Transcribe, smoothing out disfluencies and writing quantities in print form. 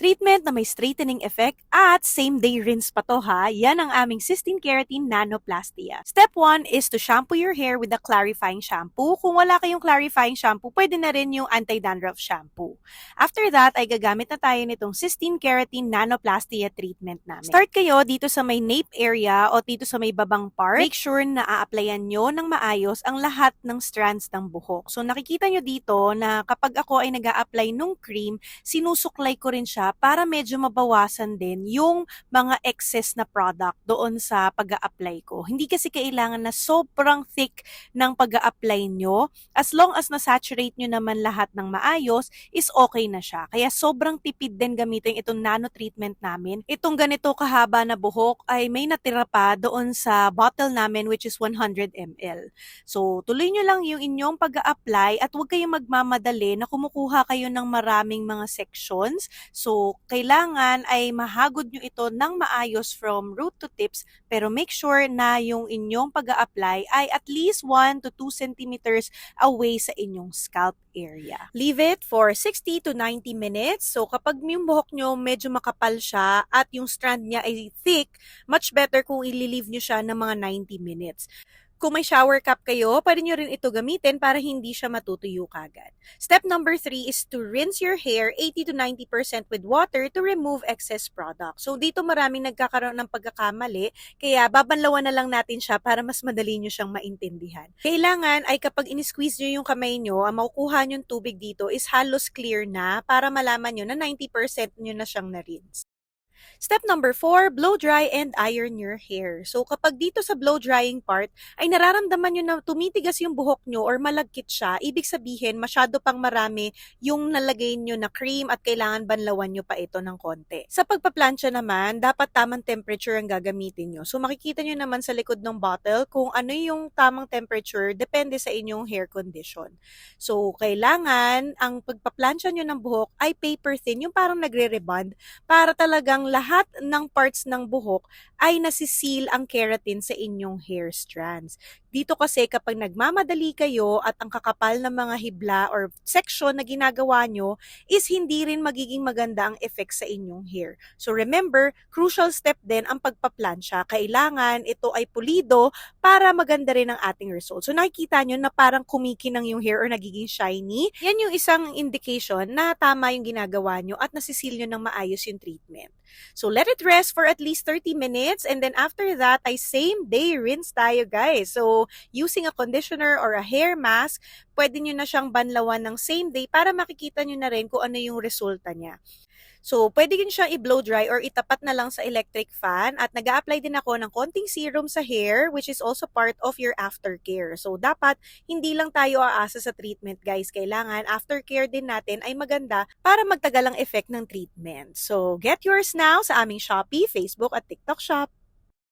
Treatment na may straightening effect at same-day rinse pa to ha. Yan ang aming Cysteine Keratin Nanoplastia. Step 1 is to shampoo your hair with a clarifying shampoo. Kung wala kayong clarifying shampoo, pwede na rin yung anti-dandruff shampoo. After that, ay gagamit na tayo nitong Cysteine Keratin Nanoplastia treatment namin. Start kayo dito sa may nape area o dito sa may babang part. Make sure na a-applyan nyo ng maayos ang lahat ng strands ng buhok. So nakikita nyo dito na kapag ako ay nag-a-apply nung cream, sinusuklay ko rin siya para medyo mabawasan din yung mga excess na product doon sa pag-a-apply ko. Hindi kasi kailangan na sobrang thick ng pag-a-apply nyo. As long as na-saturate nyo naman lahat ng maayos, is okay na siya. Kaya sobrang tipid din gamitin itong nano treatment namin. Itong ganito kahaba na buhok ay may natira pa doon sa bottle namin which is 100 ml. So tuloy nyo lang yung inyong pag-a-apply at huwag kayong magmamadali na kumukuha kayo ng maraming mga sections. So, kailangan ay mahagod nyo ito ng maayos from root to tips, pero make sure na yung inyong pag-a-apply ay at least 1 to 2 centimeters away sa inyong scalp area. Leave it for 60 to 90 minutes. So, kapag yung buhok nyo medyo makapal siya at yung strand niya ay thick, much better kung i-leave nyo siya ng mga 90 minutes. Kung may shower cap kayo, pwede nyo rin ito gamitin para hindi siya matutuyo kagad. Step number 3 is to rinse your hair 80 to 90% with water to remove excess product. So dito maraming nagkakaroon ng pagkakamali, kaya babanlawan na lang natin siya para mas madali nyo siyang maintindihan. Kailangan ay kapag in-squeeze nyo yung kamay nyo, ang makukuha nyong tubig dito is halos clear na para malaman nyo na 90% nyo na siyang na-rinse. Step number 4, blow dry and iron your hair. So kapag dito sa blow drying part ay nararamdaman nyo na tumitigas yung buhok nyo or malagkit siya, ibig sabihin masyado pang marami yung nalagay nyo na cream at kailangan banlawan nyo pa ito ng konti. Sa pagpaplansya naman, dapat tamang temperature ang gagamitin nyo. So makikita nyo naman sa likod ng bottle kung ano yung tamang temperature depende sa inyong hair condition. So kailangan ang pagpaplansya nyo ng buhok ay paper thin, yung parang nagre-rebond para talagang lahat ng parts ng buhok ay nasiseal ang keratin sa inyong hair strands. Dito kasi kapag nagmamadali kayo at ang kakapal ng mga hibla or section na ginagawa nyo is hindi rin magiging maganda ang effect sa inyong hair. So remember, crucial step din ang pagpaplansya. Kailangan ito ay pulido para maganda rin ang ating result. So nakikita nyo na parang kumikinang yung hair or nagiging shiny. Yan yung isang indication na tama yung ginagawa nyo at nasiseal nyo ng maayos yung treatment. So let it rest for at least 30 minutes and then after that ay same day rinse tayo guys. So using a conditioner or a hair mask, pwede nyo na siyang banlawan ng same day para makikita nyo na rin kung ano yung resulta niya. So, pwede nyo siyang i-blow dry or itapat na lang sa electric fan at nag-a-apply din ako ng konting serum sa hair which is also part of your aftercare. So, dapat hindi lang tayo aasa sa treatment guys. Kailangan aftercare din natin ay maganda para magtagal ang effect ng treatment. So, get yours now sa aming Shopee, Facebook at TikTok shop.